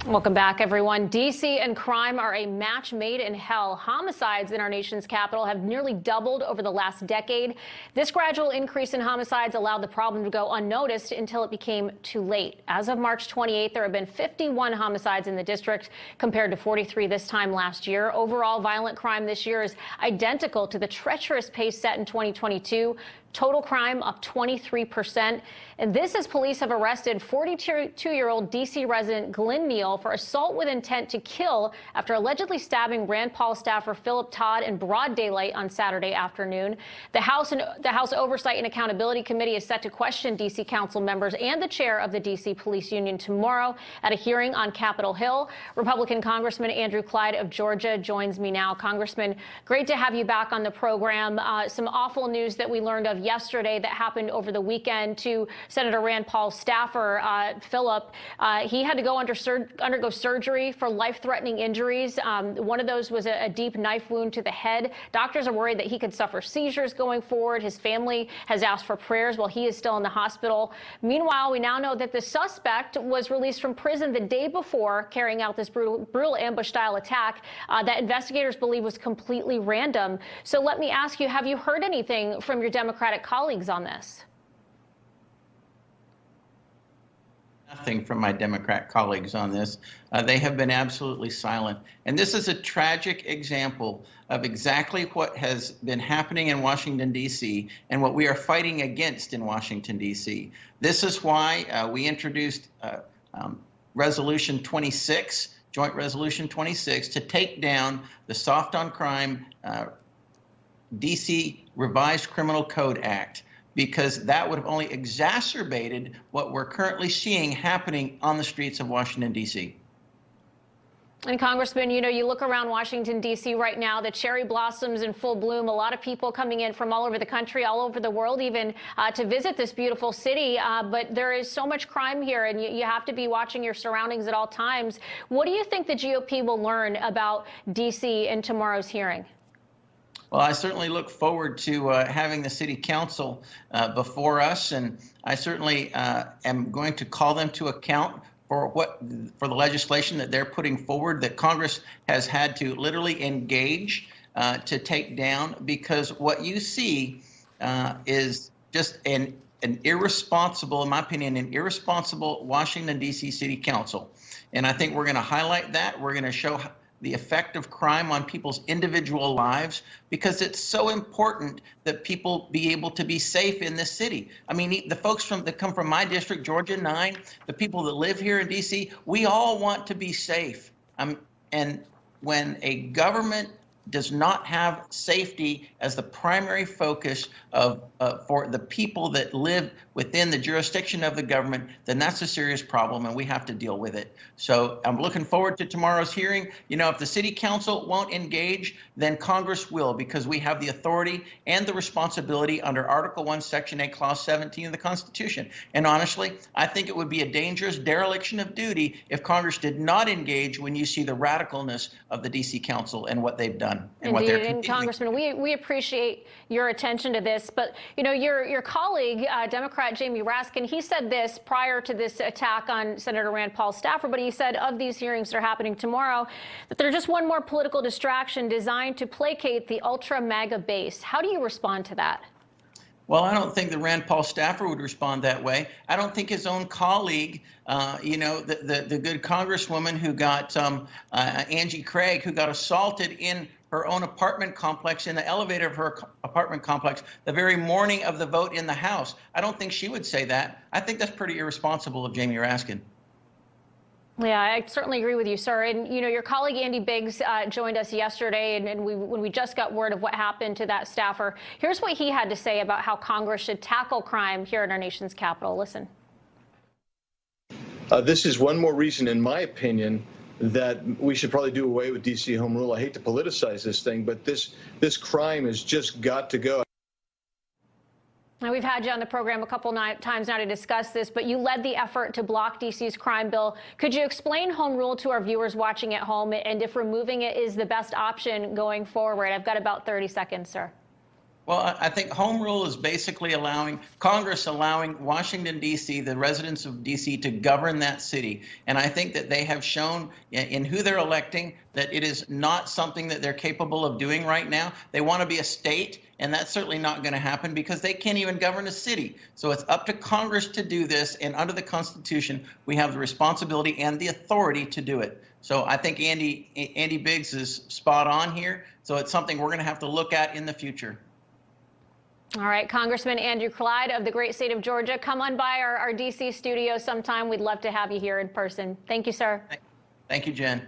Welcome back, everyone. D.C. and crime are a match made in hell. Homicides in our nation's capital have nearly doubled over the last decade. This gradual increase in homicides allowed the problem to go unnoticed until it became too late. As of March 28th, there have been 51 homicides in the district compared to 43 this time last year. Overall, violent crime this year is identical to the treacherous pace set in 2022. Total crime up 23%. And this as police have arrested 42-year-old D.C. resident Glenn Neal for assault with intent to kill after allegedly stabbing Rand Paul staffer Philip Todd in broad daylight on Saturday afternoon. The House Oversight and Accountability Committee is set to question D.C. council members and the chair of the D.C. Police Union tomorrow at a hearing on Capitol Hill. Republican Congressman Andrew Clyde of Georgia joins me now. Congressman, great to have you back on the program. Some awful news that we learned of yesterday that happened over the weekend to Senator Rand Paul's staffer, Philip. He had to go undergo surgery for life-threatening injuries. One of those was a deep knife wound to the head. Doctors are worried that he could suffer seizures going forward. His family has asked for prayers while he is still in the hospital. Meanwhile, we now know that the suspect was released from prison the day before carrying out this brutal ambush-style attack that investigators believe was completely random. So let me ask you, have you heard anything from your Democratic colleagues on this? Nothing from my Democrat colleagues on this. They have been absolutely silent. And this is a tragic example of exactly what has been happening in Washington, D.C. and what we are fighting against in Washington, D.C. This is why we introduced Resolution 26, Joint Resolution 26, to take down the Soft on Crime D.C. Revised Criminal Code Act, because that would have only exacerbated what we're currently seeing happening on the streets of Washington, D.C. And Congressman, you know, you look around Washington, D.C. right now, the cherry blossoms in full bloom, a lot of people coming in from all over the country, all over the world, even to visit this beautiful city. But there is so much crime here, and you have to be watching your surroundings at all times. What do you think the GOP will learn about D.C. in tomorrow's hearing? Well, I certainly look forward to having the city council before us, and I certainly am going to call them to account for the legislation that they're putting forward that Congress has had to literally engage to take down, because what you see is just an irresponsible, in my opinion, an irresponsible Washington, D.C. City Council. And I think we're going to highlight that. We're going to show the effect of crime on people's individual lives, because it's so important that people be able to be safe in this city. I mean, the folks that come from my district, Georgia 9, the people that live here in D.C., we all want to be safe. And when a government does not have safety as the primary focus of for the people that live within the jurisdiction of the government, then that's a serious problem, and we have to deal with it. So I'm looking forward to tomorrow's hearing. You know, if the city council won't engage, then Congress will, because we have the authority and the responsibility under Article 1, Section 8, Clause 17 of the Constitution. And honestly, I think it would be a dangerous dereliction of duty if Congress did not engage when you see the radicalness of the D.C. Council and what they've done. And Indeed, and Congressman, we appreciate your attention to this. But, you know, your colleague, Democrat Jamie Raskin, he said this prior to this attack on Senator Rand Paul's staffer, but he said of these hearings that are happening tomorrow, that they're just one more political distraction designed to placate the ultra MAGA base. How do you respond to that? Well, I don't think the Rand Paul staffer would respond that way. I don't think his own colleague, you know, the good congresswoman who got Angie Craig, who got assaulted in her own apartment complex, in the elevator of her apartment complex, the very morning of the vote in the House. I don't think she would say that. I think that's pretty irresponsible of Jamie Raskin. Yeah, I certainly agree with you, sir. And, you know, your colleague Andy Biggs joined us yesterday, and when we just got word of what happened to that staffer, here's what he had to say about how Congress should tackle crime here in our nation's capital. Listen. This is one more reason, in my opinion, that we should probably do away with D.C. home rule. I hate to politicize this thing, but this crime has just got to go. Now, we've had you on the program a couple times now to discuss this, but you led the effort to block D.C.'s crime bill. Could you explain home rule to our viewers watching at home, and if removing it is the best option going forward? I've got about 30 seconds, sir. Well, I think home rule is basically allowing Congress, allowing Washington, D.C., the residents of D.C., to govern that city. And I think that they have shown in who they're electing that it is not something that they're capable of doing right now. They want to be a state, and that's certainly not going to happen because they can't even govern a city. So it's up to Congress to do this. And under the Constitution, we have the responsibility and the authority to do it. So I think Andy Biggs is spot on here. So it's something we're going to have to look at in the future. All right, Congressman Andrew Clyde of the great state of Georgia, come on by our D.C. studio sometime. We'd love to have you here in person. Thank you, sir. Thank you, Jen.